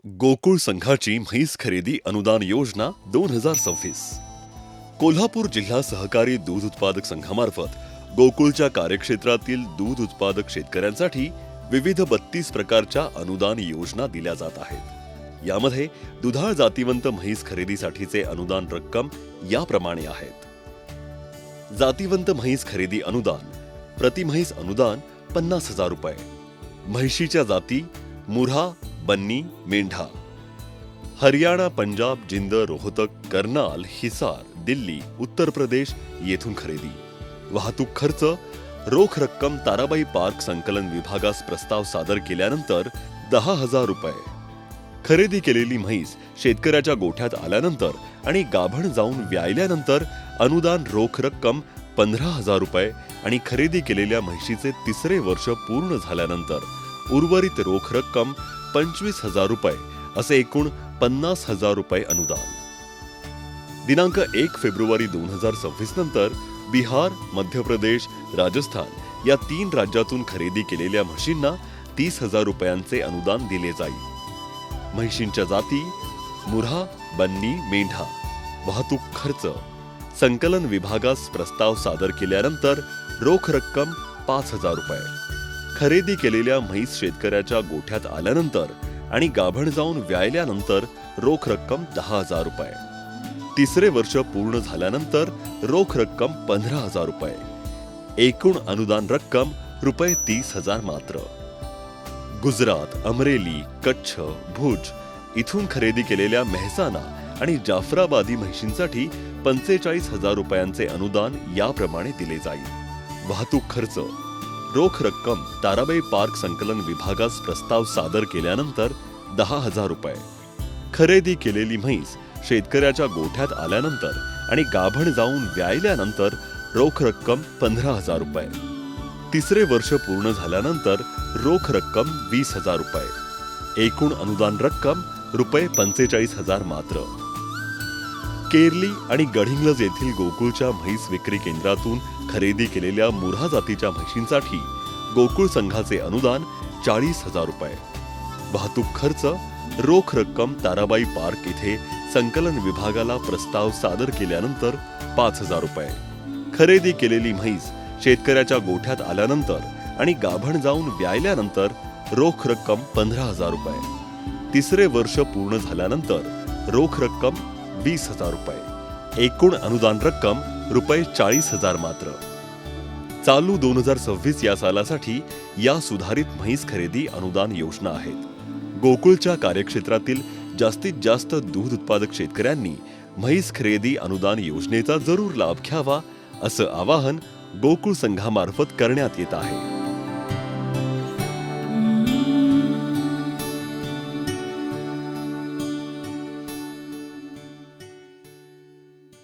गोकुळ संघाची म्हैस खरेदी अनुदान योजना 2026. कोल्हापूर जिल्हा सहकारी दूध उत्पादक संघामार्फत गोकुळच्या कार्यक्षेत्रातील दूध उत्पादक शेतकऱ्यांसाठी विविध 32 प्रकारच्या अनुदान योजना दिल्या जात आहेत. यामध्ये दुधाळ जातिवंत म्हैस खरेदीसाठीचे अनुदान रक्कम याप्रमाणे आहेत. जातिवंत म्हैस खरेदी अनुदान प्रति म्हैस अनुदान 50,000 रुपये. म्हैशीच्या जाती मुऱ्हा, बन्नी, मेंढा. हरियाणा, पंजाब, जिंद, रोहतक, कर्नाल, हिसार, दिल्ली, उत्तर प्रदेश येथून खरेदी. वाहतूक खर्च रोख रक्कम ताराबाई पार्क संकलन विभागास प्रस्ताव सादर केल्यानंतर 10,000 रुपये. खरेदी केलेली म्हैस शेतकऱ्याच्या गोठ्यात आल्यानंतर आणि गाभण जाऊन व्यायल्यानंतर अनुदान रोख रक्कम 15,000 रुपये आणि खरेदी केलेल्या म्हैशीचे तिसरे वर्ष पूर्ण झाल्यानंतर उर्वरित रोख रक्कम 25,000 रुपये असे एकूण 50,000 रुपये अनुदान. दिनांक 1 फेब्रुवारी 2026 नंतर बिहार, मध्य प्रदेश, राजस्थान या 3 राज्यातून खरेदी केलेल्या म्हशींना 30,000 रुपयांचे अनुदान दिले जाईल. म्हैशींच्या जाती मुऱ्हा, बन्नी, मेंढा. वाहतूक खर्च संकलन विभागास प्रस्ताव सादर केल्यानंतर रोख रक्कम 5,000 रुपये. खरेदी केलेल्या म्हैस शेतकऱ्याच्या गोठ्यात आल्यानंतर आणि गाभण जाऊन व्यायल्यानंतर रोख रक्कम 10,000 रुपये. तिसरे वर्ष पूर्ण झाल्यानंतर रोख रक्कम 15,000 रुपये. एकूण अनुदान रक्कम रुपये 30,000 मात्र. गुजरात, अमरेली, कच्छ, भुज इथून खरेदी केलेल्या मेहसाणा आणि जाफराबादी म्हैशींसाठी 45,000 रुपयांचे अनुदान याप्रमाणे दिले जाईल. वाहतूक खर्च रोख रक्कम ताराबाई पार्क संकलन विभागास प्रस्ताव सादर केल्यानंतर 10,000 रुपये. खरेदी केलेली म्हैस शेतकऱ्याच्या गोठ्यात आल्यानंतर आणि गाभण जाऊन व्यायल्यानंतर रोख रक्कम 15,000 रुपये. तिसरे वर्ष पूर्ण झाल्यानंतर रोख रक्कम 20,000 रुपये. एकूण अनुदान रक्कम रुपये 45,000 मात्र. केरली आणि गडिंग्लज येथील गोकुळच्या म्हैस विक्री केंद्रातून खरेदी केलेल्या मुऱ्हा जातीच्या म्हैशींसाठी गोकुळ संघाचे अनुदान 40,000 रुपये. वाहतूक खर्च रोख रक्कम ताराबाई पार्क इथे संकलन विभागाला प्रस्ताव सादर केल्यानंतर 5,000 रुपये. खरेदी केलेली म्हैस शेतकऱ्याच्या गोठ्यात आल्यानंतर आणि गाभण जाऊन व्यायल्यानंतर रोख रक्कम 15,000 रुपये. तिसरे वर्ष पूर्ण झाल्यानंतर रोख रक्कम 20,000 रुपये. एकूण अनुदान रक्कम रुपये 40,000 मात्र. चालू 2026 या सालासाठी या सुधारित म्हैस खरेदी अनुदान योजना आहेत. गोकुळच्या कार्यक्षेत्रातील जास्तीत जास्त दूध उत्पादक शेतकऱ्यांनी म्हैस खरेदी अनुदान योजनेचा जरूर लाभ घ्यावा असं आवाहन गोकुळ संघामार्फत करण्यात येत आहे.